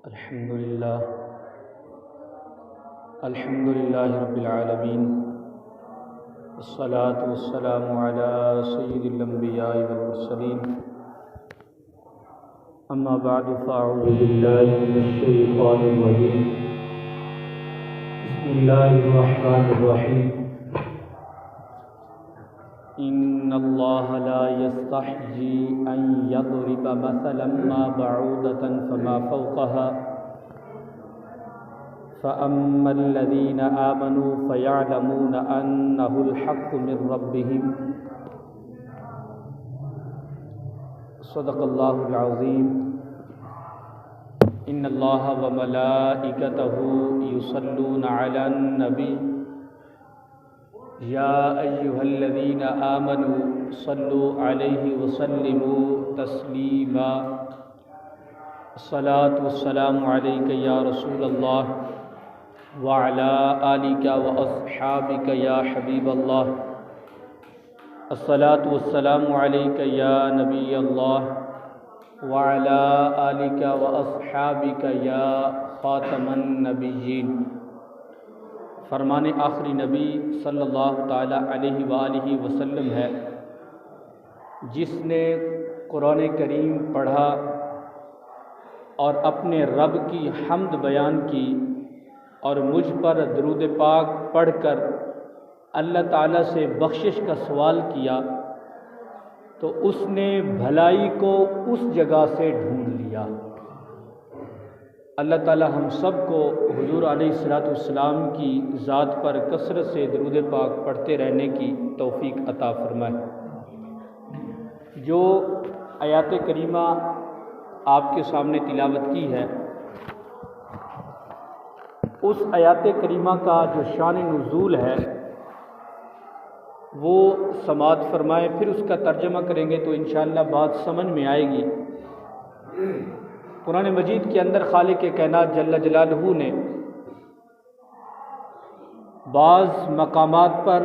الحمد للہ رب العالمین، والصلاة والسلام علی سید الانبیاء والمرسلین، اما بعد فاعوذ باللہ من الشیطان الرجیم، بسم اللہ الرحمن الرحیم۔ ان اللہ لا یستحیی ان یضرب مثلا ما بعوضة فما فوقها فأما الذين آمنوا فيعلمون أنه الحق من ربهم صدق الله العظيم۔ إن الله وملائكته يصلون على النبي يا أيها الذين آمنوا صلوا عليه وسلموا تسليما۔ الصلاة والسلام عليك يا رسول الله وعلى آلك وأصحابك يا حبيب الله۔ الصلاة والسلام عليك يا نبي الله وعلى آلك وأصحابك يا خاتم النبيين۔ فرمان آخری نبی صلی اللہ تعالی علیہ وآلہ وسلم ہے، جس نے قرآن کریم پڑھا اور اپنے رب کی حمد بیان کی اور مجھ پر درود پاک پڑھ کر اللہ تعالیٰ سے بخشش کا سوال کیا تو اس نے بھلائی کو اس جگہ سے ڈھونڈ لیا۔ اللہ تعالیٰ ہم سب کو حضور علیہ السلام کی ذات پر کثرت سے درود پاک پڑھتے رہنے کی توفیق عطا فرمائے۔ جو آیات کریمہ آپ کے سامنے تلاوت کی ہے، اس آیات کریمہ کا جو شان نزول ہے وہ سماعت فرمائے، پھر اس کا ترجمہ کریں گے تو انشاءاللہ بات سمجھ میں آئے گی۔ قرآن مجید کے اندر خالق کائنات جل جلالہ نے بعض مقامات پر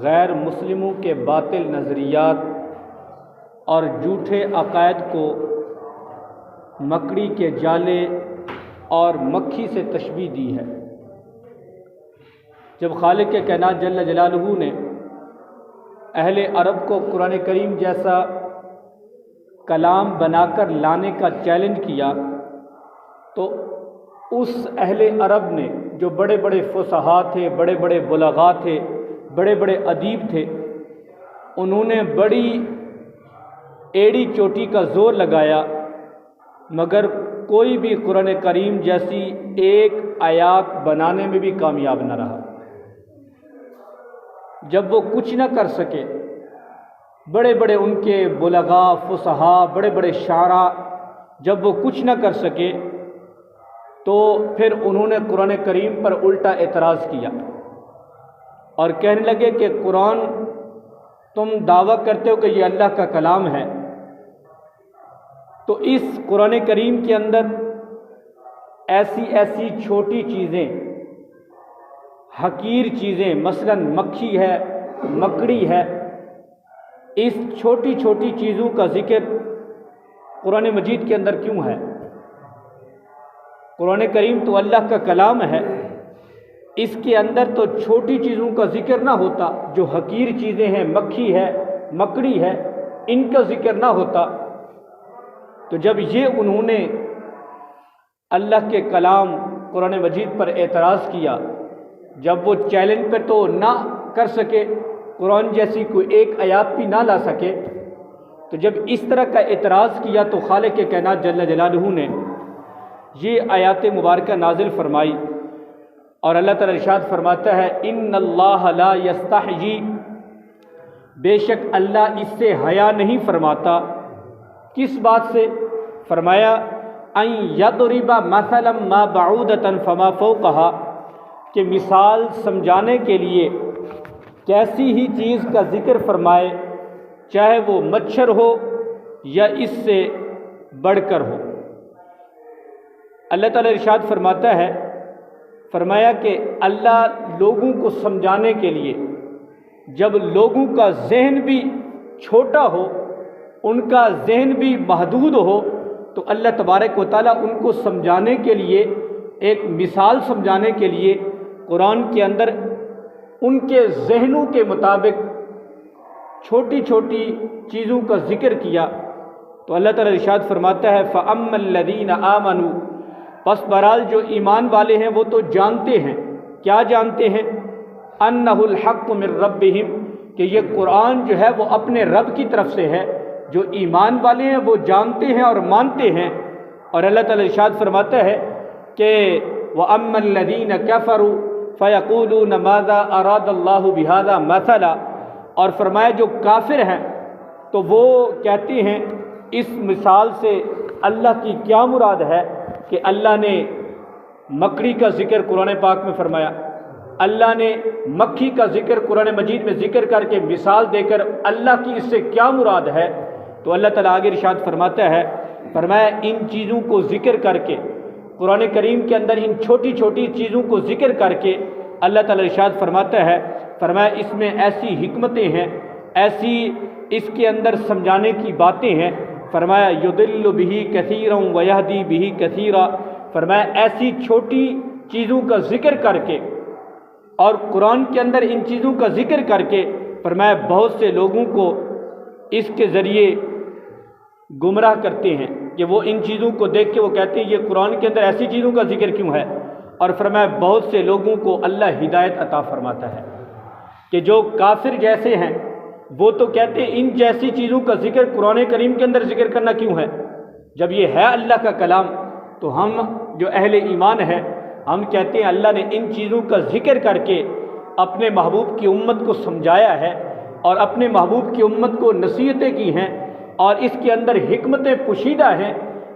غیر مسلموں کے باطل نظریات اور جھوٹے عقائد کو مکڑی کے جالے اور مکھی سے تشبیہ دی ہے۔ جب خالق کائنات جل جلالہ نے اہل عرب کو قرآن کریم جیسا کلام بنا کر لانے کا چیلنج کیا تو اس اہل عرب نے، جو بڑے بڑے فصحاء تھے، بڑے بڑے بلغاء تھے، بڑے بڑے ادیب تھے، انہوں نے بڑی ایڑی چوٹی کا زور لگایا، مگر کوئی بھی قرآن کریم جیسی ایک آیات بنانے میں بھی کامیاب نہ رہا۔ جب وہ کچھ نہ کر سکے، بڑے بڑے ان کے بلغاء، فصحاء، بڑے بڑے شاعراء جب وہ کچھ نہ کر سکے تو پھر انہوں نے قرآن کریم پر الٹا اعتراض کیا اور کہنے لگے کہ قرآن تم دعویٰ کرتے ہو کہ یہ اللہ کا کلام ہے، تو اس قرآن کریم کے اندر ایسی ایسی چھوٹی چیزیں، حقیر چیزیں، مثلا مکھی ہے، مکڑی ہے، اس چھوٹی چھوٹی چیزوں کا ذکر قرآن مجید کے اندر کیوں ہے؟ قرآن کریم تو اللہ کا کلام ہے، اس کے اندر تو چھوٹی چیزوں کا ذکر نہ ہوتا، جو حقیر چیزیں ہیں، مکھی ہے، مکڑی ہے، ان کا ذکر نہ ہوتا۔ تو جب یہ انہوں نے اللہ کے کلام قرآن مجید پر اعتراض کیا، جب وہ چیلنج پہ تو نہ کر سکے، قرآن جیسی کوئی ایک آیات بھی نہ لا سکے، تو جب اس طرح کا اعتراض کیا تو خالق کائنات جل جلالہ نے یہ آیات مبارکہ نازل فرمائی، اور اللہ تعالیٰ ارشاد فرماتا ہے ان اللہ لا یستحیی، بے شک اللہ اس سے حیا نہیں فرماتا۔ کس بات سے؟ فرمایا ان یضرب مثلا ما بعوضۃ فما فوقها، کہ مثال سمجھانے کے لیے کیسی ہی چیز کا ذکر فرمائے، چاہے وہ مچھر ہو یا اس سے بڑھ کر ہو۔ اللہ تعالیٰ ارشاد فرماتا ہے، فرمایا کہ اللہ لوگوں کو سمجھانے کے لیے جب لوگوں کا ذہن بھی چھوٹا ہو، ان کا ذہن بھی محدود ہو، تو اللہ تبارک و تعالیٰ ان کو سمجھانے کے لیے، ایک مثال سمجھانے کے لیے قرآن کے اندر ان کے ذہنوں کے مطابق چھوٹی چھوٹی چیزوں کا ذکر کیا۔ تو اللہ تعالیٰ ارشاد فرماتا ہے فَأَمَّا الَّذِينَ آمَنُوا، پس بہرحال جو ایمان والے ہیں وہ تو جانتے ہیں، کیا جانتے ہیں؟ أَنَّهُ الْحَقُّ مِن رَبِّهِمْ، کہ یہ قرآن جو ہے وہ اپنے رب کی طرف سے ہے۔ جو ایمان والے ہیں وہ جانتے ہیں اور مانتے ہیں۔ اور اللہ تعالیٰ ارشاد فرماتا ہے کہ وَأَمَّا الَّذِينَ كَفَرُوا فَيَقُولُونَ مَاذَا أَرَادَ اللَّهُ بِهَذَا مَثَلًا، اور فرمایا جو کافر ہیں تو وہ کہتے ہیں اس مثال سے اللہ کی کیا مراد ہے، کہ اللہ نے مکڑی کا ذکر قرآن پاک میں فرمایا، اللہ نے مکھی کا ذکر قرآن مجید میں ذکر کر کے مثال دے کر اللہ کی اس سے کیا مراد ہے؟ تو اللہ تعالیٰ آگے ارشاد فرماتا ہے، فرمایا ان چیزوں کو ذکر کر کے، قرآن کریم کے اندر ان چھوٹی چھوٹی چیزوں کو ذکر کر کے اللہ تعالیٰ ارشاد فرماتا ہے، فرمایا اس میں ایسی حکمتیں ہیں، ایسی اس کے اندر سمجھانے کی باتیں ہیں، فرمایا یضل بہ کثیرا ویہدی بہ کثیرا، فرمایا ایسی چھوٹی چیزوں کا ذکر کر کے اور قرآن کے اندر ان چیزوں کا ذکر کر کے فرمایا بہت سے لوگوں کو اس کے ذریعے گمراہ کرتے ہیں، کہ وہ ان چیزوں کو دیکھ کے وہ کہتے ہیں یہ قرآن کے اندر ایسی چیزوں کا ذکر کیوں ہے؟ اور فرمایا بہت سے لوگوں کو اللہ ہدایت عطا فرماتا ہے، کہ جو کافر جیسے ہیں وہ تو کہتے ہیں ان جیسی چیزوں کا ذکر قرآن کریم کے اندر ذکر کرنا کیوں ہے؟ جب یہ ہے اللہ کا کلام تو ہم جو اہل ایمان ہیں ہم کہتے ہیں اللہ نے ان چیزوں کا ذکر کر کے اپنے محبوب کی امت کو سمجھایا ہے اور اپنے محبوب کی امت کو نصیحتیں کی ہیں اور اس کے اندر حکمتیں پوشیدہ ہیں،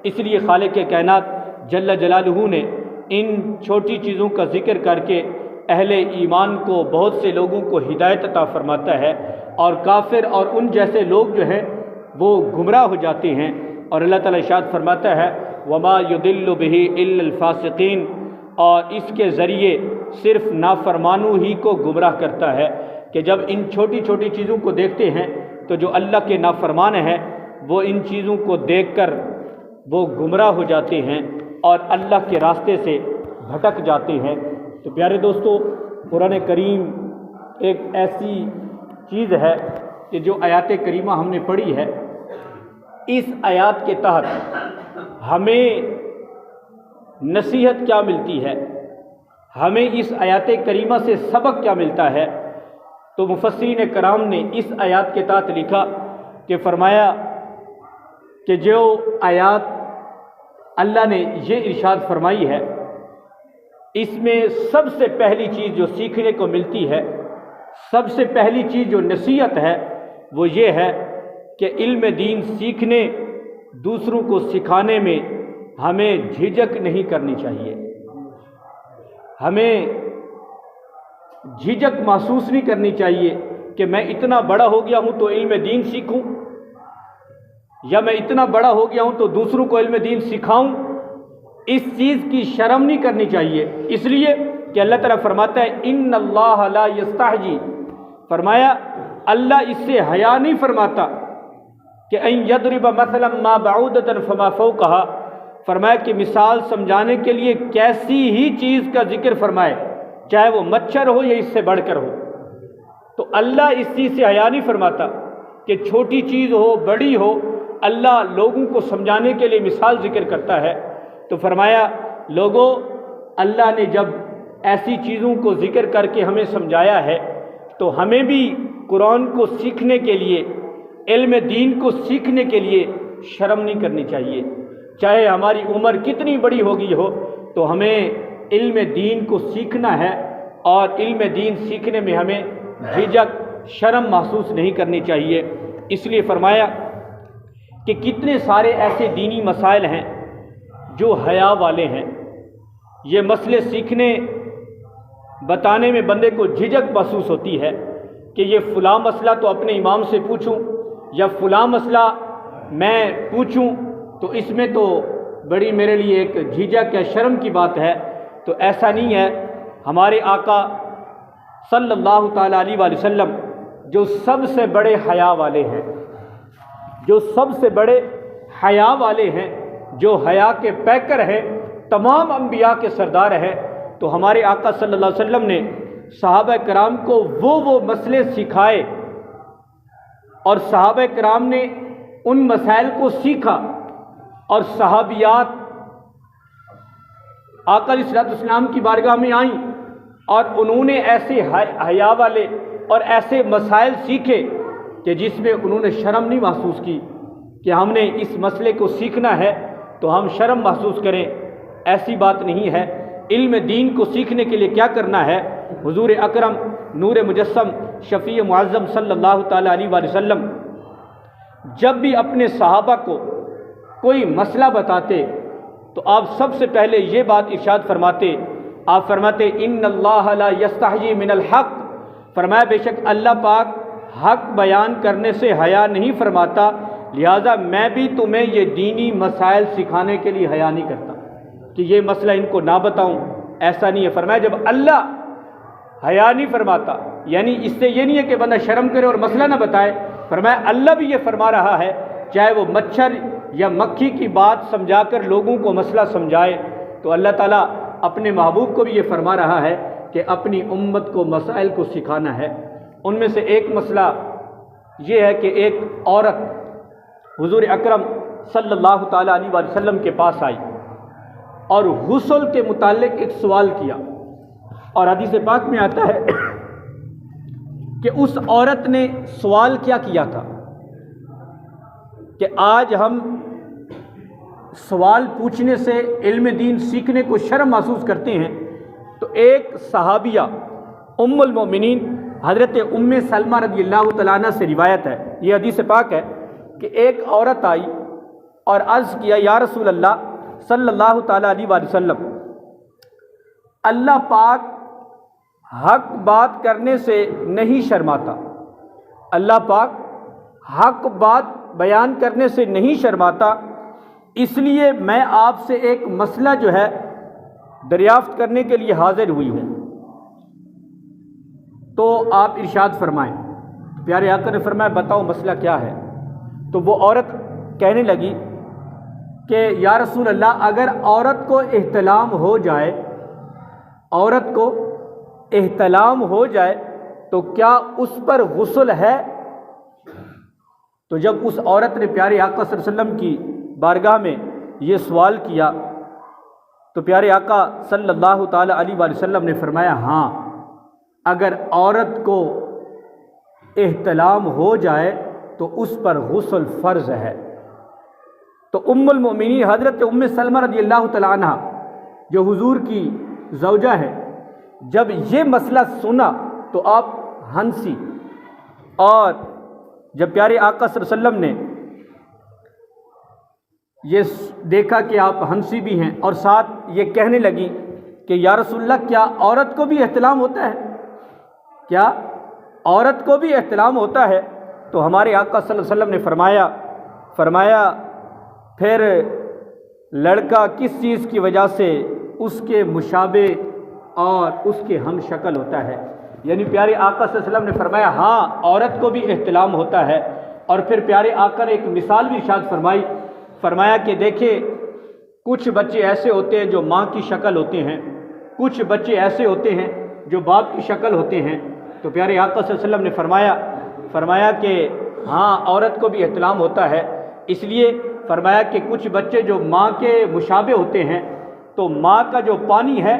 اس لیے خالق کائنات جل جلالہ نے ان چھوٹی چیزوں کا ذکر کر کے اہل ایمان کو، بہت سے لوگوں کو ہدایت عطا فرماتا ہے، اور کافر اور ان جیسے لوگ جو ہیں وہ گمراہ ہو جاتے ہیں۔ اور اللہ تعالیٰ ارشاد فرماتا ہے وَمَا يُضِلُّ بِهِ إِلَّا الْفَاسِقِينَ، اور اس کے ذریعے صرف نافرمانوں ہی کو گمراہ کرتا ہے، کہ جب ان چھوٹی چھوٹی چیزوں کو دیکھتے ہیں تو جو اللہ کے نافرمان ہیں وہ ان چیزوں کو دیکھ کر وہ گمراہ ہو جاتے ہیں اور اللہ کے راستے سے بھٹک جاتے ہیں۔ تو پیارے دوستو، قرآن کریم ایک ایسی چیز ہے کہ جو آیات کریمہ ہم نے پڑھی ہے، اس آیات کے تحت ہمیں نصیحت کیا ملتی ہے، ہمیں اس آیات کریمہ سے سبق کیا ملتا ہے؟ تو مفسرین کرام نے اس آیات کے تحت لکھا کہ فرمایا کہ جو آیات اللہ نے یہ ارشاد فرمائی ہے، اس میں سب سے پہلی چیز جو سیکھنے کو ملتی ہے، سب سے پہلی چیز جو نصیحت ہے وہ یہ ہے کہ علم دین سیکھنے، دوسروں کو سکھانے میں ہمیں جھجک نہیں کرنی چاہیے، ہمیں جھجک محسوس نہیں کرنی چاہیے کہ میں اتنا بڑا ہو گیا ہوں تو علم دین سیکھوں، یا میں اتنا بڑا ہو گیا ہوں تو دوسروں کو علم دین سکھاؤں۔ اس چیز کی شرم نہیں کرنی چاہیے، اس لیے کہ اللہ تعالیٰ فرماتا ہے ان اللہ لا یستحجی، فرمایا اللہ اس سے حیا نہیں فرماتا کہ ان یضرب مثلا ما بعودۃ فما فوقہا، فرمایا کہ مثال سمجھانے کے لیے کیسی ہی چیز کا ذکر فرمائے، چاہے وہ مچھر ہو یا اس سے بڑھ کر ہو، تو اللہ اس چیز سے حیا نہیں فرماتا کہ چھوٹی چیز ہو بڑی ہو، اللہ لوگوں کو سمجھانے کے لیے مثال ذکر کرتا ہے۔ تو فرمایا لوگوں، اللہ نے جب ایسی چیزوں کو ذکر کر کے ہمیں سمجھایا ہے تو ہمیں بھی قرآن کو سیکھنے کے لیے، علم دین کو سیکھنے کے لیے شرم نہیں کرنی چاہیے، چاہے ہماری عمر کتنی بڑی ہوگی ہو تو ہمیں علم دین کو سیکھنا ہے، اور علم دین سیکھنے میں ہمیں جھجک، شرم محسوس نہیں کرنی چاہیے۔ اس لیے فرمایا کہ کتنے سارے ایسے دینی مسائل ہیں جو حیا والے ہیں، یہ مسئلے سیکھنے بتانے میں بندے کو جھجک محسوس ہوتی ہے کہ یہ فلاں مسئلہ تو اپنے امام سے پوچھوں یا فلاں مسئلہ میں پوچھوں، تو اس میں تو بڑی میرے لیے ایک جھجک یا شرم کی بات ہے۔ تو ایسا نہیں ہے، ہمارے آقا صلی اللہ تعالیٰ علیہ وآلہ وسلم جو سب سے بڑے حیا والے ہیں، جو سب سے بڑے حیا والے ہیں، جو حیا کے پیکر ہے، تمام انبیاء کے سردار ہے، تو ہمارے آقا صلی اللہ علیہ وسلم نے صحابہ کرام کو وہ مسئلے سکھائے، اور صحابہ کرام نے ان مسائل کو سیکھا، اور صحابیات آقا علیہ الصلوۃ والسلام کی بارگاہ میں آئیں اور انہوں نے ایسے حیا والے اور ایسے مسائل سیکھے کہ جس میں انہوں نے شرم نہیں محسوس کی کہ ہم نے اس مسئلے کو سیکھنا ہے تو ہم شرم محسوس کریں، ایسی بات نہیں ہے۔ علم دین کو سیکھنے کے لیے کیا کرنا ہے؟ حضور اکرم نور مجسم شفیع معظم صلی اللہ تعالیٰ علیہ وآلہ وسلم جب بھی اپنے صحابہ کو کوئی مسئلہ بتاتے تو آپ سب سے پہلے یہ بات ارشاد فرماتے، آپ فرماتے ان اللہ لا یستحیی من الحق، فرمایا بے شک اللہ پاک حق بیان کرنے سے حیا نہیں فرماتا، لہٰذا میں بھی تمہیں یہ دینی مسائل سکھانے کے لیے حیا نہیں کرتا کہ یہ مسئلہ ان کو نہ بتاؤں، ایسا نہیں ہے۔ فرمایا جب اللہ حیا نہیں فرماتا، یعنی اس سے یہ نہیں ہے کہ بندہ شرم کرے اور مسئلہ نہ بتائے، فرمایا اللہ بھی یہ فرما رہا ہے چاہے وہ مچھر یا مکھی کی بات سمجھا کر لوگوں کو مسئلہ سمجھائے، تو اللہ تعالیٰ اپنے محبوب کو بھی یہ فرما رہا ہے کہ اپنی امت کو مسائل کو سکھانا ہے۔ ان میں سے ایک مسئلہ یہ ہے کہ ایک عورت حضور اکرم صلی اللہ تعالیٰ علیہ وآلہ وسلم کے پاس آئی اور غسل کے متعلق ایک سوال کیا، اور حدیث پاک میں آتا ہے کہ اس عورت نے سوال کیا کیا تھا کہ آج ہم سوال پوچھنے سے علم دین سیکھنے کو شرم محسوس کرتے ہیں، تو ایک صحابیہ ام المؤمنین حضرت ام سلمہ رضی اللہ تعالیٰ عنہ سے روایت ہے، یہ حدیث پاک ہے کہ ایک عورت آئی اور عرض کیا یا رسول اللہ صلی اللہ تعالیٰ علیہ وآلہ وسلم، اللہ پاک حق بات کرنے سے نہیں شرماتا، اللہ پاک حق بات بیان کرنے سے نہیں شرماتا، اس لیے میں آپ سے ایک مسئلہ جو ہے دریافت کرنے کے لیے حاضر ہوئی ہوں، تو آپ ارشاد فرمائیں۔ پیارے آقا نے فرمایا بتاؤ مسئلہ کیا ہے؟ تو وہ عورت کہنے لگی کہ یا رسول اللہ اگر عورت کو احتلام ہو جائے، عورت کو احتلام ہو جائے تو کیا اس پر غسل ہے؟ تو جب اس عورت نے پیارے آقا صلی اللہ علیہ وسلم کی بارگاہ میں یہ سوال کیا تو پیارے آقا صلی اللہ تعالیٰ علیہ وآلہ وسلم نے فرمایا ہاں، اگر عورت کو احتلام ہو جائے تو اس پر غسل فرض ہے۔ تو ام المؤمنین حضرت ام سلمہ رضی اللہ تعالیٰ عنہ جو حضور کی زوجہ ہے، جب یہ مسئلہ سنا تو آپ ہنسی، اور جب پیارے آقا صلی اللہ علیہ وسلم نے یہ دیکھا کہ آپ ہنسی بھی ہیں اور ساتھ یہ کہنے لگی کہ یا رسول اللہ کیا عورت کو بھی احتلام ہوتا ہے؟ کیا عورت کو بھی احتلام ہوتا ہے؟ تو ہمارے آقا صلی اللہ علیہ وسلم نے فرمایا پھر لڑکا کس چیز کی وجہ سے اس کے مشابہ اور اس کے ہم شکل ہوتا ہے؟ یعنی پیارے آقا صلی اللہ علیہ وسلم نے فرمایا ہاں عورت کو بھی احتلام ہوتا ہے، اور پھر پیارے آقا نے ایک مثال بھی ارشاد فرمایا کہ دیکھیں کچھ بچے ایسے ہوتے ہیں جو ماں کی شکل ہوتے ہیں، کچھ بچے ایسے ہوتے ہیں جو باپ کی شکل ہوتے ہیں۔ تو پیارے آقا صلی اللہ علیہ وسلم نے فرمایا کہ ہاں عورت کو بھی احتلام ہوتا ہے، اس لیے فرمایا کہ کچھ بچے جو ماں کے مشابہ ہوتے ہیں تو ماں کا جو پانی ہے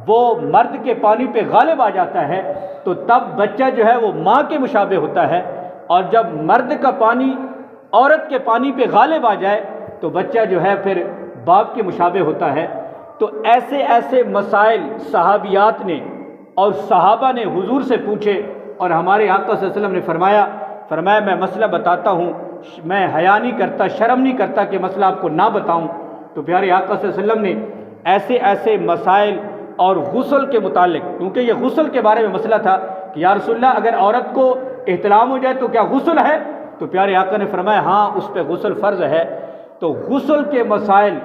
وہ مرد کے پانی پہ غالب آ جاتا ہے، تو تب بچہ جو ہے وہ ماں کے مشابہ ہوتا ہے، اور جب مرد کا پانی عورت کے پانی پہ غالب آ جائے تو بچہ جو ہے پھر باپ کے مشابہ ہوتا ہے۔ تو ایسے مسائل صحابیات نے اور صحابہ نے حضور سے پوچھے، اور ہمارے آقا صلی اللہ علیہ وسلم نے فرمایا میں مسئلہ بتاتا ہوں، میں حیا نہیں کرتا، شرم نہیں کرتا کہ مسئلہ آپ کو نہ بتاؤں۔ تو پیارے آقا صلی اللہ علیہ وسلم نے ایسے مسائل اور غسل کے متعلق، کیونکہ یہ غسل کے بارے میں مسئلہ تھا کہ یا رسول اللہ اگر عورت کو احتلام ہو جائے تو کیا غسل ہے؟ تو پیارے آقا نے فرمایا ہاں اس پہ غسل فرض ہے۔ تو غسل کے مسائل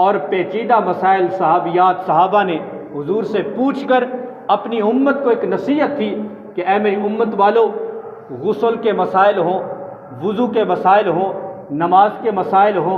اور پیچیدہ مسائل صحابہ نے حضور سے پوچھ کر اپنی امت کو ایک نصیحت تھی کہ اے میری امت والو، غسل کے مسائل ہوں، وضو کے مسائل ہوں، نماز کے مسائل ہوں،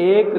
1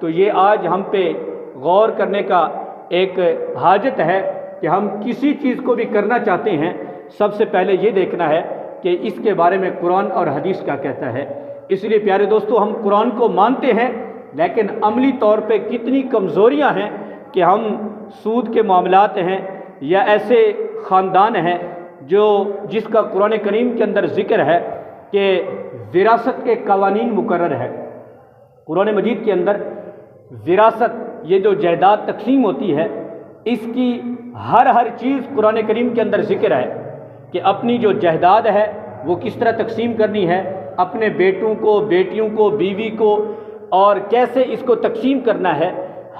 تو یہ آج ہم پہ غور کرنے کا ایک حاجت ہے کہ ہم کسی چیز کو بھی کرنا چاہتے ہیں، سب سے پہلے یہ دیکھنا ہے کہ اس کے بارے میں قرآن اور حدیث کیا کہتا ہے۔ اس لیے پیارے دوستو، ہم قرآن کو مانتے ہیں لیکن عملی طور پہ کتنی کمزوریاں ہیں کہ ہم سود کے معاملات ہیں یا ایسے خاندان ہیں جس کا قرآن کریم کے اندر ذکر ہے کہ وراثت کے قوانین مقرر ہے۔ قرآن مجید کے اندر وراثت، یہ جو جائیداد تقسیم ہوتی ہے، اس کی ہر چیز قرآن کریم کے اندر ذکر ہے کہ اپنی جو جائیداد ہے وہ کس طرح تقسیم کرنی ہے، اپنے بیٹوں کو، بیٹیوں کو، بیوی کو، اور کیسے اس کو تقسیم کرنا ہے،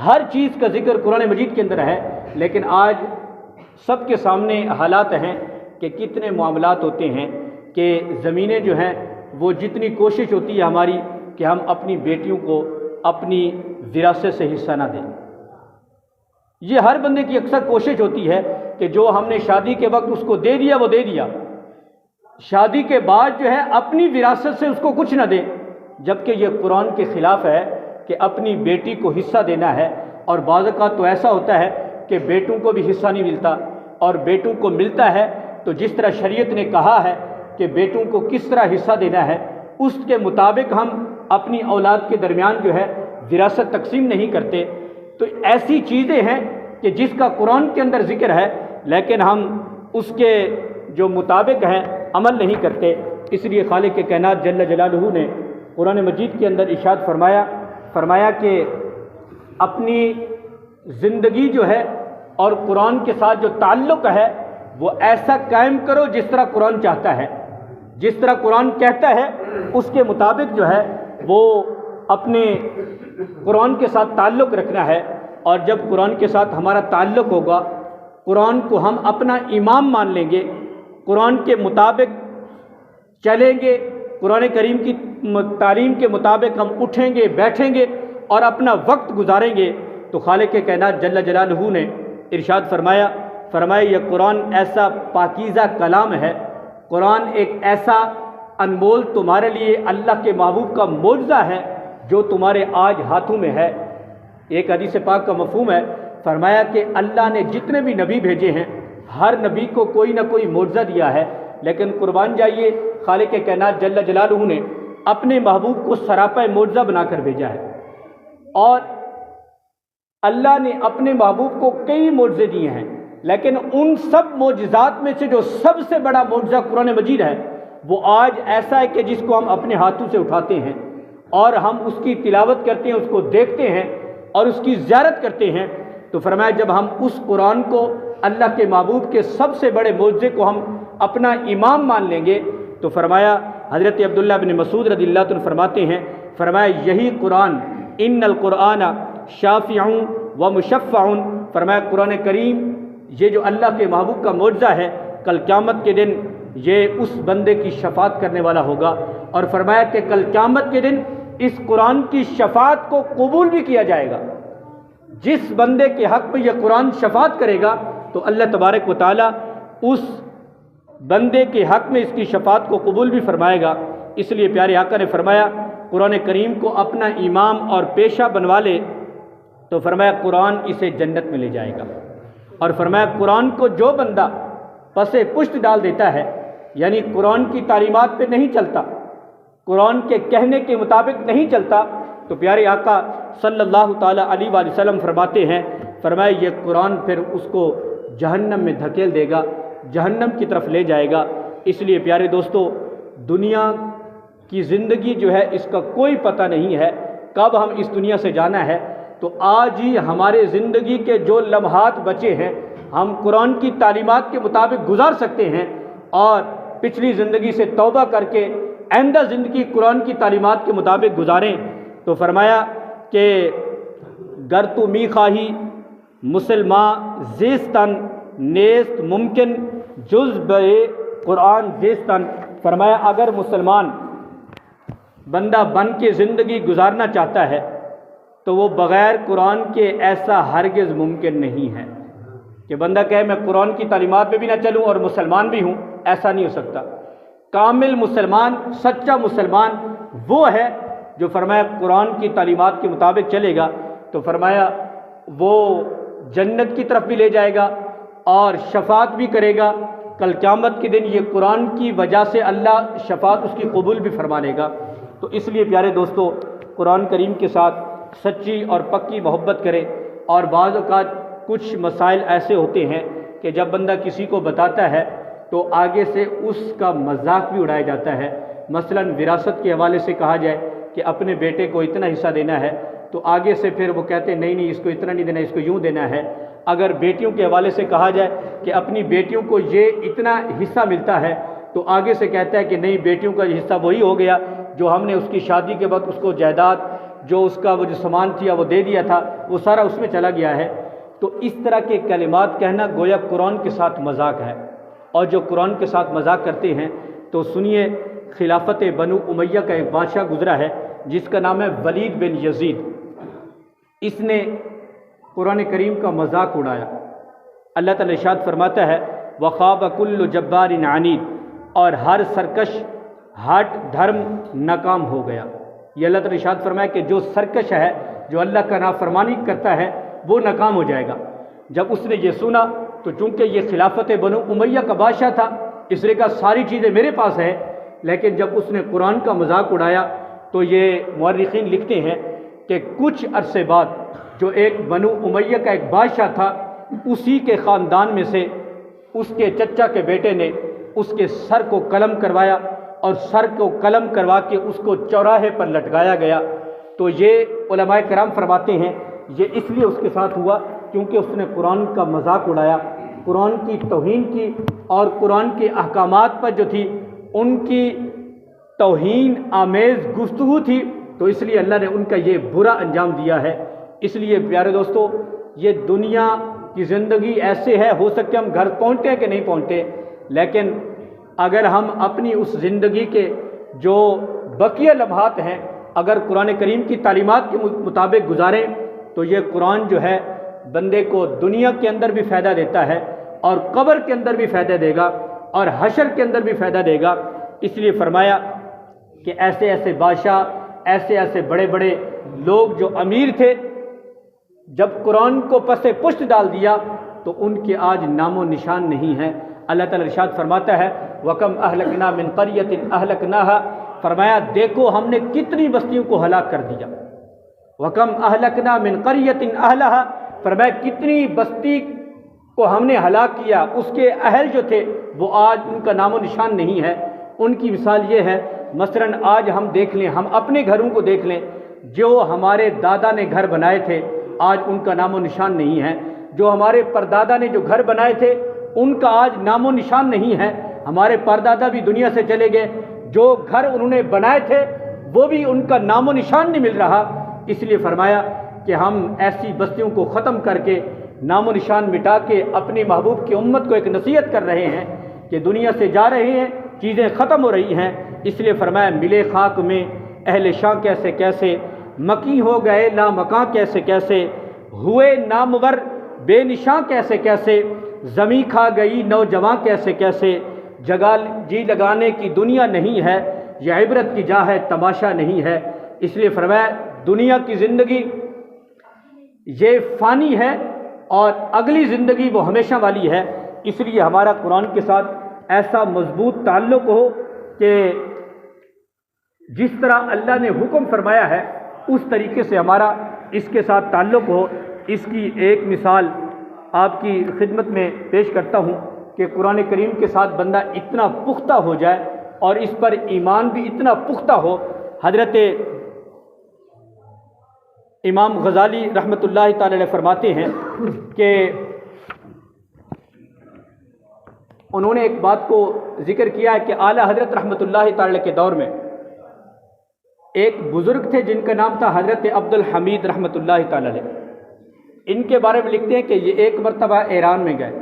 ہر چیز کا ذکر قرآن مجید کے اندر ہے۔ لیکن آج سب کے سامنے حالات ہیں کہ کتنے معاملات ہوتے ہیں کہ زمینیں جو ہیں وہ جتنی کوشش ہوتی ہے ہماری کہ ہم اپنی بیٹیوں کو اپنی وراثت سے حصہ نہ دیں، یہ ہر بندے کی اکثر کوشش ہوتی ہے کہ جو ہم نے شادی کے وقت اس کو دے دیا وہ دے دیا، شادی کے بعد جو ہے اپنی وراثت سے اس کو کچھ نہ دیں، جبکہ یہ قرآن کے خلاف ہے کہ اپنی بیٹی کو حصہ دینا ہے۔ اور بعض اوقات تو ایسا ہوتا ہے کہ بیٹوں کو بھی حصہ نہیں ملتا، اور بیٹوں کو ملتا ہے تو جس طرح شریعت نے کہا ہے کہ بیٹوں کو کس طرح حصہ دینا ہے اس کے مطابق ہم اپنی اولاد کے درمیان جو ہے وراثت تقسیم نہیں کرتے۔ تو ایسی چیزیں ہیں کہ جس کا قرآن کے اندر ذکر ہے لیکن ہم اس کے جو مطابق ہیں عمل نہیں کرتے۔ اس لیے خالق کائنات جل جلالہ نے قرآن مجید کے اندر ارشاد فرمایا کہ اپنی زندگی جو ہے اور قرآن کے ساتھ جو تعلق ہے وہ ایسا قائم کرو جس طرح قرآن چاہتا ہے، جس طرح قرآن کہتا ہے اس کے مطابق جو ہے وہ اپنے قرآن کے ساتھ تعلق رکھنا ہے۔ اور جب قرآن کے ساتھ ہمارا تعلق ہوگا، قرآن کو ہم اپنا امام مان لیں گے، قرآن کے مطابق چلیں گے، قرآن کریم کی تعلیم کے مطابق ہم اٹھیں گے، بیٹھیں گے اور اپنا وقت گزاریں گے، تو خالق کائنات جل جلالہ نے ارشاد فرمایا یہ قرآن ایسا پاکیزہ کلام ہے، قرآن ایک ایسا انمول تمہارے لیے اللہ کے محبوب کا معجزہ ہے جو تمہارے آج ہاتھوں میں ہے۔ ایک حدیث پاک کا مفہوم ہے، فرمایا کہ اللہ نے جتنے بھی نبی بھیجے ہیں ہر نبی کو کوئی نہ کوئی معجزہ دیا ہے، لیکن قربان جائیے خالق کائنات جل جلالہ نے اپنے محبوب کو سراپا معجزہ بنا کر بھیجا ہے، اور اللہ نے اپنے محبوب کو کئی معجزے دیے ہیں، لیکن ان سب معجزات میں سے جو سب سے بڑا معجزہ قرآن مجید ہے وہ آج ایسا ہے کہ جس کو ہم اپنے ہاتھوں سے اٹھاتے ہیں اور ہم اس کی تلاوت کرتے ہیں، اس کو دیکھتے ہیں اور اس کی زیارت کرتے ہیں۔ تو فرمایا جب ہم اس قرآن کو اللہ کے محبوب کے سب سے بڑے معجزے کو ہم اپنا امام مان لیں گے، تو فرمایا حضرت عبداللہ بن مسعود رضی اللہ عنہ فرماتے ہیں، فرمایا یہی قرآن ان القرآن شافع و مشفع، فرمایا قرآن کریم یہ جو اللہ کے محبوب کا معجزہ ہے کل قیامت کے دن یہ اس بندے کی شفاعت کرنے والا ہوگا، اور فرمایا کہ کل قیامت کے دن اس قرآن کی شفاعت کو قبول بھی کیا جائے گا۔ جس بندے کے حق میں یہ قرآن شفاعت کرے گا تو اللہ تبارک و تعالیٰ اس بندے کے حق میں اس کی شفاعت کو قبول بھی فرمائے گا۔ اس لیے پیارے آقا نے فرمایا قرآن کریم کو اپنا امام اور پیشہ بنوا لے تو فرمایا قرآن اسے جنت میں لے جائے گا، اور فرمایا قرآن کو جو بندہ پس پشت ڈال دیتا ہے، یعنی قرآن کی تعلیمات پہ نہیں چلتا، قرآن کے کہنے کے مطابق نہیں چلتا، تو پیارے آقا صلی اللہ تعالیٰ علیہ وآلہ وسلم فرماتے ہیں، فرمایا یہ قرآن پھر اس کو جہنم میں دھکیل دے گا، جہنم کی طرف لے جائے گا۔ اس لیے پیارے دوستو، دنیا کی زندگی جو ہے اس کا کوئی پتہ نہیں ہے کب ہم اس دنیا سے جانا ہے، تو آج ہی ہمارے زندگی کے جو لمحات بچے ہیں ہم قرآن کی تعلیمات کے مطابق گزار سکتے ہیں، اور پچھلی زندگی سے توبہ کر کے آئندہ زندگی قرآن کی تعلیمات کے مطابق گزاریں۔ تو فرمایا کہ گر تو می خواہی مسلمان زیستن نیست ممکن جز بے قرآن زیستن، فرمایا اگر مسلمان بندہ بن کے زندگی گزارنا چاہتا ہے تو وہ بغیر قرآن کے ایسا ہرگز ممکن نہیں ہے کہ بندہ کہے میں قرآن کی تعلیمات پہ بھی نہ چلوں اور مسلمان بھی ہوں، ایسا نہیں ہو سکتا۔ کامل مسلمان، سچا مسلمان وہ ہے جو فرمایا قرآن کی تعلیمات کے مطابق چلے گا تو فرمایا وہ جنت کی طرف بھی لے جائے گا اور شفاعت بھی کرے گا. کل قیامت کے دن یہ قرآن کی وجہ سے اللہ شفاعت اس کی قبول بھی فرما لے گا. تو اس لیے پیارے دوستو قرآن کریم کے ساتھ سچی اور پکی محبت کریں. اور بعض اوقات کچھ مسائل ایسے ہوتے ہیں کہ جب بندہ کسی کو بتاتا ہے تو آگے سے اس کا مذاق بھی اڑایا جاتا ہے. مثلا وراثت کے حوالے سے کہا جائے کہ اپنے بیٹے کو اتنا حصہ دینا ہے تو آگے سے پھر وہ کہتے ہیں نہیں اس کو اتنا نہیں دینا، اس کو یوں دینا ہے. اگر بیٹیوں کے حوالے سے کہا جائے کہ اپنی بیٹیوں کو یہ اتنا حصہ ملتا ہے تو آگے سے کہتا ہے کہ نہیں بیٹیوں کا حصہ وہی ہو گیا جو ہم نے اس کی شادی کے وقت اس کو جائیداد جو اس کا وہ جو سامان تھا وہ دے دیا تھا وہ سارا اس میں چلا گیا ہے. تو اس طرح کے کلمات کہنا گویا قرآن کے ساتھ مذاق ہے. اور جو قرآن کے ساتھ مذاق کرتے ہیں تو سنیے خلافت بنو امیہ کا ایک بادشاہ گزرا ہے جس کا نام ہے ولید بن یزید. اس نے قرآن کریم کا مذاق اڑایا. اللہ تعالی ارشاد فرماتا ہے وَخَابَ كُلُّ جَبَّارٍ عَنِيدٍ، اور ہر سرکش ہٹ دھرم ناکام ہو گیا. یہ اللہ تعالی ارشاد فرمایا کہ جو سرکش ہے، جو اللہ کا نافرمانی کرتا ہے وہ ناکام ہو جائے گا. جب اس نے یہ سنا تو چونکہ یہ خلافت بنو امیہ کا بادشاہ تھا اس نے کہا ساری چیزیں میرے پاس ہیں. لیکن جب اس نے قرآن کا مذاق اڑایا تو یہ مورخین لکھتے ہیں کہ کچھ عرصے بعد جو ایک بنو امیہ کا ایک بادشاہ تھا اسی کے خاندان میں سے اس کے چچا کے بیٹے نے اس کے سر کو قلم کروایا اور سر کو قلم کروا کے اس کو چوراہے پر لٹکایا گیا. تو یہ علماء کرام فرماتے ہیں یہ اس لیے اس کے ساتھ ہوا کیونکہ اس نے قرآن کا مذاق اڑایا، قرآن کی توہین کی اور قرآن کے احکامات پر جو تھی ان کی توہین آمیز گفتگو تھی. تو اس لیے اللہ نے ان کا یہ برا انجام دیا ہے. اس لیے پیارے دوستو یہ دنیا کی زندگی ایسے ہے، ہو سکتا ہے ہم گھر پہنچتے ہیں کہ نہیں پہنچتے، لیکن اگر ہم اپنی اس زندگی کے جو بقیہ لمحات ہیں اگر قرآن کریم کی تعلیمات کے مطابق گزاریں تو یہ قرآن جو ہے بندے کو دنیا کے اندر بھی فائدہ دیتا ہے اور قبر کے اندر بھی فائدہ دے گا اور حشر کے اندر بھی فائدہ دے گا. اس لیے فرمایا کہ ایسے ایسے بادشاہ، ایسے ایسے بڑے بڑے لوگ جو امیر تھے جب قرآن کو پس پشت ڈال دیا تو ان کے آج نام و نشان نہیں ہے. اللہ تعالی ارشاد فرماتا ہے وَكَمْ أَهْلَكْنَا مِنْ قَرْيَةٍ أَهْلَكْنَاهَا، فرمایا دیکھو ہم نے کتنی بستیوں کو ہلاک کر دیا. وَكَمْ أَهْلَكْنَا مِنْ قَرْيَةٍ أَهْلَهَا، فرمایا کتنی بستی کو ہم نے ہلاک کیا، اس کے اہل جو تھے وہ آج ان کا نام و نشان نہیں ہے. ان کی مثال یہ ہے مثلاً آج ہم دیکھ لیں، ہم اپنے گھروں کو دیکھ لیں، جو ہمارے دادا نے گھر بنائے تھے آج ان کا نام و نشان نہیں ہے. جو ہمارے پردادا نے جو گھر بنائے تھے ان کا آج نام و نشان نہیں ہے. ہمارے پردادا بھی دنیا سے چلے گئے، جو گھر انہوں نے بنائے تھے وہ بھی ان کا نام و نشان نہیں مل رہا. اس لیے فرمایا کہ ہم ایسی بستیوں کو ختم کر کے نام و نشان مٹا کے اپنی محبوب کی امت کو ایک نصیحت کر رہے ہیں کہ دنیا سے جا رہے ہیں، چیزیں ختم ہو رہی ہیں. اس لیے فرمایا ملے خاک میں اہل شاہ کیسے کیسے، مکی ہو گئے لامکاں کیسے کیسے، ہوئے نامور بے نشاں کیسے کیسے، زمیں کھا گئی نوجواں کیسے کیسے. جگہ جی لگانے کی دنیا نہیں ہے، یہ عبرت کی جا ہے تماشا نہیں ہے. اس لیے فرمایا دنیا کی زندگی یہ فانی ہے اور اگلی زندگی وہ ہمیشہ والی ہے. اس لیے ہمارا قرآن کے ساتھ ایسا مضبوط تعلق ہو کہ جس طرح اللہ نے حکم فرمایا ہے اس طریقے سے ہمارا اس کے ساتھ تعلق ہو. اس کی ایک مثال آپ کی خدمت میں پیش کرتا ہوں کہ قرآن کریم کے ساتھ بندہ اتنا پختہ ہو جائے اور اس پر ایمان بھی اتنا پختہ ہو. حضرت امام غزالی رحمۃ اللہ تعالی علیہ فرماتے ہیں کہ انہوں نے ایک بات کو ذکر کیا ہے کہ اعلیٰ حضرت رحمۃ اللہ تعالی کے دور میں ایک بزرگ تھے جن کا نام تھا حضرت عبد الحمید رحمۃ اللہ تعالی علیہ. ان کے بارے میں لکھتے ہیں کہ یہ ایک مرتبہ ایران میں گئے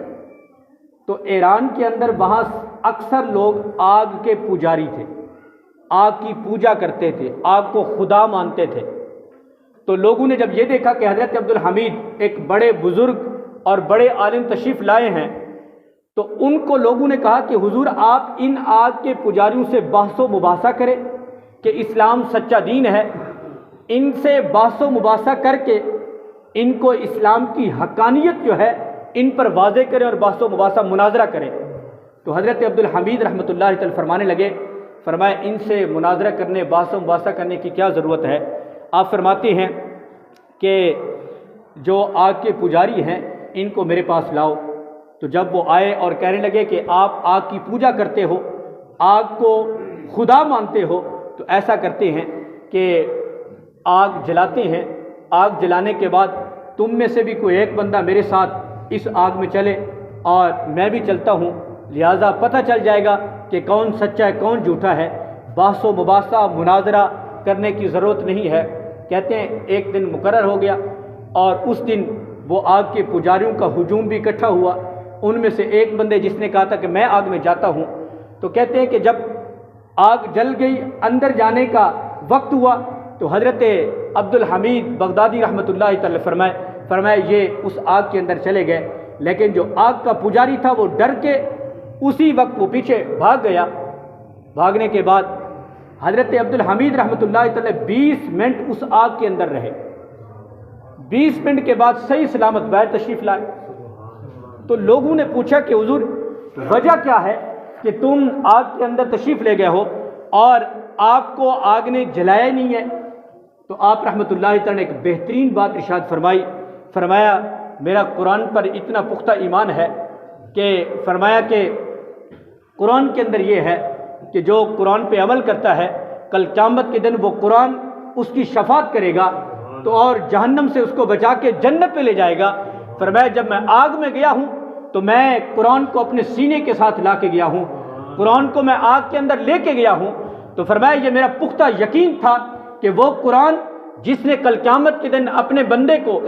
تو ایران کے اندر وہاں اکثر لوگ آگ کے پجاری تھے، آگ کی پوجا کرتے تھے، آگ کو خدا مانتے تھے. تو لوگوں نے جب یہ دیکھا کہ حضرت عبد الحمید ایک بڑے بزرگ اور بڑے عالم تشریف لائے ہیں تو ان کو لوگوں نے کہا کہ حضور آپ ان آگ کے پجاریوں سے بحث و مباحثہ کریں، کہ اسلام سچا دین ہے، ان سے بحث و مباحثہ کر کے ان کو اسلام کی حقانیت جو ہے ان پر واضح کریں اور بحث و مباحثہ مناظرہ کریں۔ تو حضرت عبدالحمید رحمۃ اللہ تعالی فرمانے لگے، فرمایا ان سے مناظرہ کرنے، بحث و مباحثہ کرنے کی کیا ضرورت ہے؟ آپ فرماتے ہیں کہ جو آگ کے پجاری ہیں ان کو میرے پاس لاؤ۔ تو جب وہ آئے اور کہنے لگے کہ آپ آگ کی پوجا کرتے ہو، آگ کو خدا مانتے ہو، تو ایسا کرتے ہیں کہ آگ جلاتے ہیں، آگ جلانے کے بعد تم میں سے بھی کوئی ایک بندہ میرے ساتھ اس آگ میں چلے اور میں بھی چلتا ہوں، لہٰذا پتہ چل جائے گا کہ کون سچا ہے کون جھوٹا ہے۔ بحث و مباحثہ مناظرہ کرنے کی ضرورت نہیں ہے۔ کہتے ہیں ایک دن مقرر ہو گیا اور اس دن وہ آگ کے پجاریوں کا ہجوم بھی اکٹھا ہوا۔ ان میں سے ایک بندے جس نے کہا تھا کہ میں آگ میں جاتا ہوں، تو کہتے ہیں کہ جب آگ جل گئی، اندر جانے کا وقت ہوا، تو حضرت عبدالحمید بغدادی رحمۃ اللہ تعالی فرمائے یہ اس آگ کے اندر چلے گئے، لیکن جو آگ کا پجاری تھا وہ ڈر کے اسی وقت وہ پیچھے بھاگ گیا۔ بھاگنے کے بعد حضرت عبدالحمید رحمۃ اللہ تعالی 20 منٹ اس آگ کے اندر رہے۔ 20 منٹ کے بعد صحیح سلامت باہر تشریف لائے۔ تو لوگوں نے پوچھا کہ حضور وجہ کیا ہے کہ تم آگ کے اندر تشریف لے گئے ہو اور آپ کو آگ نے جلایا نہیں ہے؟ تو آپ رحمۃ اللہ تعالی نے ایک بہترین بات ارشاد فرمایا میرا قرآن پر اتنا پختہ ایمان ہے کہ فرمایا کہ قرآن کے اندر یہ ہے کہ جو قرآن پہ عمل کرتا ہے کل قیامت کے دن وہ قرآن اس کی شفاعت کرے گا تو اور جہنم سے اس کو بچا کے جنت پہ لے جائے گا۔ فرمایا جب میں آگ میں گیا ہوں تو میں قرآن کو اپنے سینے کے ساتھ لا کے گیا ہوں، قرآن کو میں آگ کے اندر لے کے گیا ہوں۔ تو فرمایا یہ میرا پختہ یقین تھا کہ وہ قرآن جس نے کل قیامت کے دن اپنے بندے کو،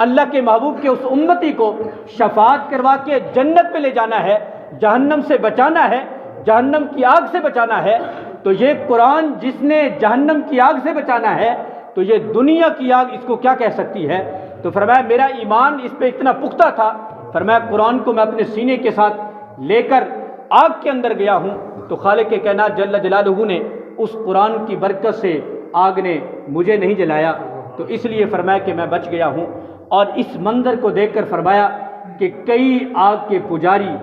اللہ کے محبوب کے اس امتی کو شفاعت کروا کے جنت پہ لے جانا ہے، جہنم سے بچانا ہے، جہنم کی آگ سے بچانا ہے، تو یہ قرآن جس نے جہنم کی آگ سے بچانا ہے تو یہ دنیا کی آگ اس کو کیا کہہ سکتی ہے؟ تو فرمایا میرا ایمان اس پہ اتنا پختہ تھا، فرمایا قرآن کو میں اپنے سینے کے ساتھ لے کر آگ کے اندر گیا ہوں تو خالق کائنات جل جلالہ نے اس قرآن کی برکت سے آگ نے مجھے نہیں جلایا، تو اس لیے فرمایا کہ میں بچ گیا ہوں۔ اور اس منظر کو دیکھ کر فرمایا کہ کئی آگ کے پجاری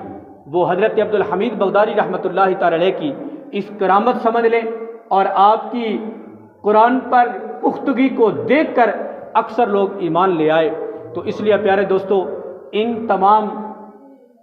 وہ حضرت عبدالحمید بغدادی رحمۃ اللہ تعالی علیہ کی اس کرامت سمجھ لیں اور آپ کی قرآن پر پختگی کو دیکھ کر اکثر لوگ ایمان لے آئے۔ تو اس لیے پیارے دوستو ان تمام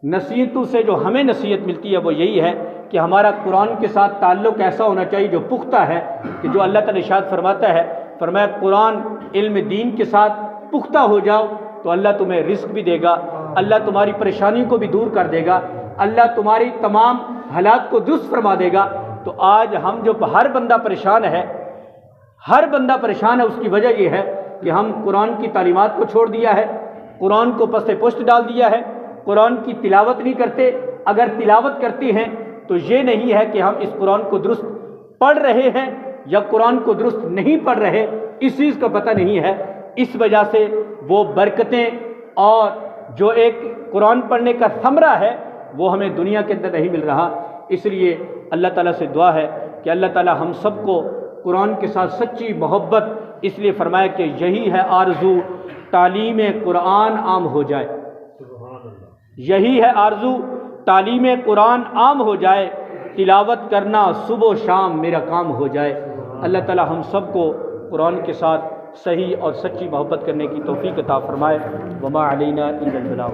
نصیحتوں سے جو ہمیں نصیحت ملتی ہے وہ یہی ہے کہ ہمارا قرآن کے ساتھ تعلق ایسا ہونا چاہیے جو پختہ ہے، کہ جو اللہ تعالی ارشاد فرماتا ہے، فرمایا قرآن علم دین کے ساتھ پختہ ہو جاؤ تو اللہ تمہیں رزق بھی دے گا، اللہ تمہاری پریشانی کو بھی دور کر دے گا، اللہ تمہاری تمام حالات کو درست فرما دے گا۔ تو آج ہم جو ہر بندہ پریشان ہے، ہر بندہ پریشان ہے، اس کی وجہ یہ ہے کہ ہم قرآن کی تعلیمات کو چھوڑ دیا ہے، قرآن کو پس پشت ڈال دیا ہے، قرآن کی تلاوت نہیں کرتے، اگر تلاوت کرتے ہیں تو یہ نہیں ہے کہ ہم اس قرآن کو درست پڑھ رہے ہیں یا قرآن کو درست نہیں پڑھ رہے، اس چیز کا پتہ نہیں ہے۔ اس وجہ سے وہ برکتیں اور جو ایک قرآن پڑھنے کا ثمرہ ہے وہ ہمیں دنیا کے اندر نہیں مل رہا۔ اس لیے اللہ تعالیٰ سے دعا ہے کہ اللہ تعالیٰ ہم سب کو قرآن کے ساتھ سچی محبت، اس لیے فرمایا کہ یہی ہے آرزو تعلیم قرآن عام ہو جائے، یہی ہے آرزو تعلیم قرآن عام ہو جائے، تلاوت کرنا صبح و شام میرا کام ہو جائے۔ اللہ تعالیٰ ہم سب کو قرآن کے ساتھ صحیح اور سچی محبت کرنے کی توفیق عطا فرمائے۔ وما علینا الا البلاغ۔